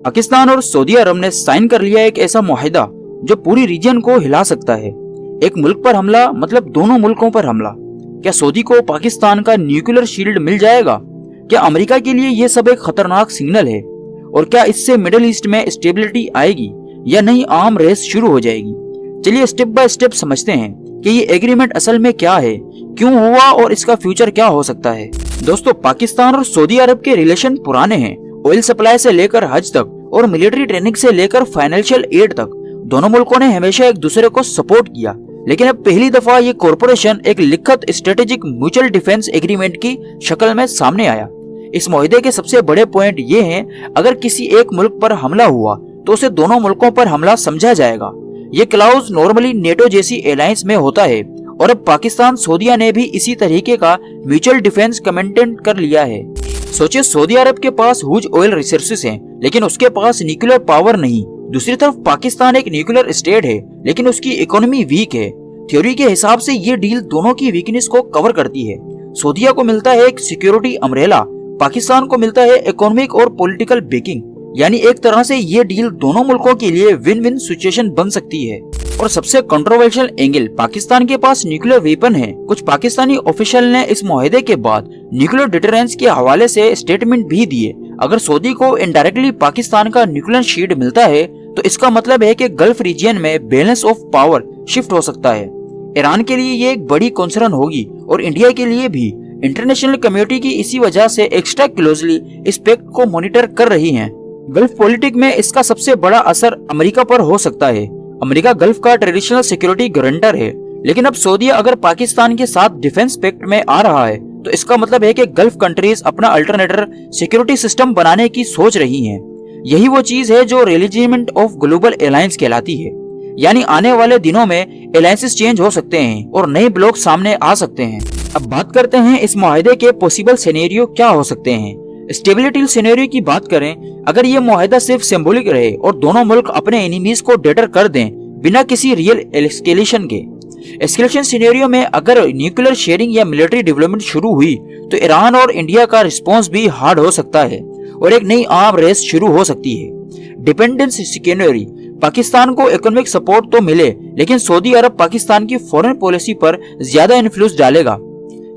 पाकिस्तान और सऊदी अरब ने साइन कर लिया एक ऐसा मुआहिदा जो पूरी रीजन को हिला सकता है। एक मुल्क पर हमला मतलब दोनों मुल्कों पर हमला। क्या सऊदी को पाकिस्तान का न्यूक्लियर शील्ड मिल जाएगा? क्या अमेरिका के लिए ये सब एक खतरनाक सिग्नल है? और क्या इससे मिडिल ईस्ट में स्टेबिलिटी आएगी या नई आर्म रेस शुरू हो जाएगी? चलिए स्टेप बाय स्टेप समझते हैं कि ये एग्रीमेंट असल में क्या है, क्यों हुआ और इसका फ्यूचर क्या हो सकता है। दोस्तों, पाकिस्तान और सऊदी अरब के रिलेशन पुराने हैं। ऑयल सप्लाई से लेकर हज तक और मिलिट्री ट्रेनिंग से लेकर फाइनेंशियल एड तक दोनों मुल्कों ने हमेशा एक दूसरे को सपोर्ट किया। लेकिन अब पहली दफा ये कॉरपोरेशन एक लिखित स्ट्रेटेजिक म्यूचुअल डिफेंस एग्रीमेंट की शक्ल में सामने आया। इस मुआहदे के सबसे बड़े पॉइंट ये हैं, अगर किसी एक मुल्क पर हमला हुआ तो उसे दोनों मुल्कों पर हमला समझा जाएगा। ये क्लाउज नॉर्मली नेटो जैसी एलायंस में होता है और अब पाकिस्तान सऊदीया ने भी इसी तरीके का म्यूचुअल डिफेंस कमिटमेंट कर लिया है। सोचिए, सऊदी अरब के पास ह्यूज ऑयल रिसोर्सेस हैं, लेकिन उसके पास न्यूक्लियर पावर नहीं। दूसरी तरफ पाकिस्तान एक न्यूक्लियर स्टेट है, लेकिन उसकी इकोनॉमी वीक है। थ्योरी के हिसाब से ये डील दोनों की वीकनेस को कवर करती है। सऊदीया को मिलता है एक सिक्योरिटी अम्ब्रेला, पाकिस्तान को मिलता है इकोनॉमिक और पॉलिटिकल बैकिंग। यानी एक तरह से ये डील दोनों मुल्कों के लिए विन विन सिचुएशन बन सकती है। और सबसे कंट्रोवर्शियल एंगल, पाकिस्तान के पास न्यूक्लियर वेपन है। कुछ पाकिस्तानी ऑफिशियल ने इस मुआहदे के बाद न्यूक्लियर डिटरेंस के हवाले से स्टेटमेंट भी दिए। अगर सऊदी को इनडायरेक्टली पाकिस्तान का न्यूक्लियर शील्ड मिलता है तो इसका मतलब है कि गल्फ रीजन में बैलेंस ऑफ पावर शिफ्ट हो सकता है। ईरान के लिए ये एक बड़ी कंसर्न होगी और इंडिया के लिए भी। इंटरनेशनल कम्युनिटी की इसी वजह से एक्स्ट्रा क्लोजली इस पैक्ट को मॉनिटर कर रही है। गल्फ पॉलिटिक में इसका सबसे बड़ा असर अमेरिका पर हो सकता है। अमेरिका गल्फ का ट्रेडिशनल सिक्योरिटी गारंटर है, लेकिन अब सऊदी अगर पाकिस्तान के साथ डिफेंस पैक्ट में आ रहा है तो इसका मतलब है कि गल्फ कंट्रीज अपना अल्टरनेटिव सिक्योरिटी सिस्टम बनाने की सोच रही हैं। यही वो चीज है जो रिलीजियमेंट ऑफ ग्लोबल अलायंस कहलाती है। यानी आने वाले दिनों में अलायंसेस चेंज हो सकते हैं और नए ब्लॉक सामने आ सकते हैं। अब बात करते हैं इस मुआहदे के पॉसिबल सिनेरियो क्या हो सकते हैं। स्टेबिलिटी सिनेरियो की बात करें, अगर ये मुआहदा सिर्फ सिंबॉलिक रहे और दोनों मुल्क अपने एनिमीज को डेटर कर दें बिना किसी रियल एस्केलेशन के। एस्केलेशन सिनेरियो में अगर न्यूक्लियर शेयरिंग या मिलिट्री डेवलपमेंट शुरू हुई तो ईरान और इंडिया का रिस्पॉन्स भी हार्ड हो सकता है और एक नई आर्म रेस शुरू हो सकती है। डिपेंडेंस सिनेरियो, पाकिस्तान को इकोनॉमिक सपोर्ट तो मिले, लेकिन सऊदी अरब पाकिस्तान की फॉरेन पॉलिसी पर ज्यादा इन्फ्लुएंस डालेगा।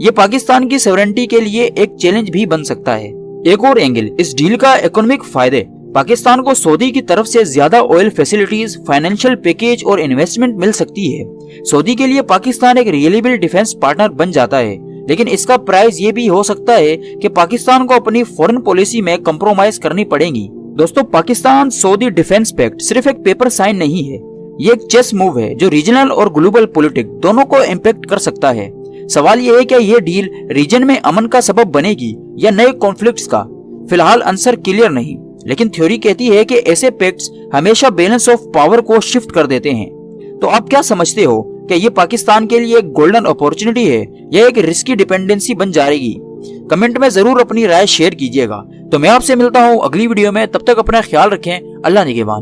ये पाकिस्तान की सॉवरेनिटी के लिए एक चैलेंज भी बन सकता है। एक और एंगल, इस डील का इकोनॉमिक फायदे, पाकिस्तान को सऊदी की तरफ से ज्यादा ऑयल फैसिलिटीज, फाइनेंशियल पैकेज और इन्वेस्टमेंट मिल सकती है। सऊदी के लिए पाकिस्तान एक रिलायबल डिफेंस पार्टनर बन जाता है, लेकिन इसका प्राइस ये भी हो सकता है कि पाकिस्तान को अपनी फॉरेन पॉलिसी में कंप्रोमाइज करनी पड़ेगी। दोस्तों, पाकिस्तान सऊदी डिफेंस पैक्ट सिर्फ एक पेपर साइन नहीं है, ये एक चेस मूव है जो रीजनल और ग्लोबल पॉलिटिक्स दोनों को इम्पैक्ट कर सकता है। सवाल ये है कि ये डील रीजन में अमन का सबब बनेगी या नए कॉन्फ्लिक्ट्स का। फिलहाल आंसर क्लियर नहीं, लेकिन थ्योरी कहती है कि ऐसे पैक्ट्स हमेशा बैलेंस ऑफ पावर को शिफ्ट कर देते हैं। तो आप क्या समझते हो कि ये पाकिस्तान के लिए एक गोल्डन अपॉर्चुनिटी है या एक रिस्की डिपेंडेंसी बन जाएगी? कमेंट में जरूर अपनी राय शेयर कीजिएगा। तो मैं आपसे मिलता हूँ अगली वीडियो में, तब तक अपना ख्याल रखें। अल्लाह निगहबान।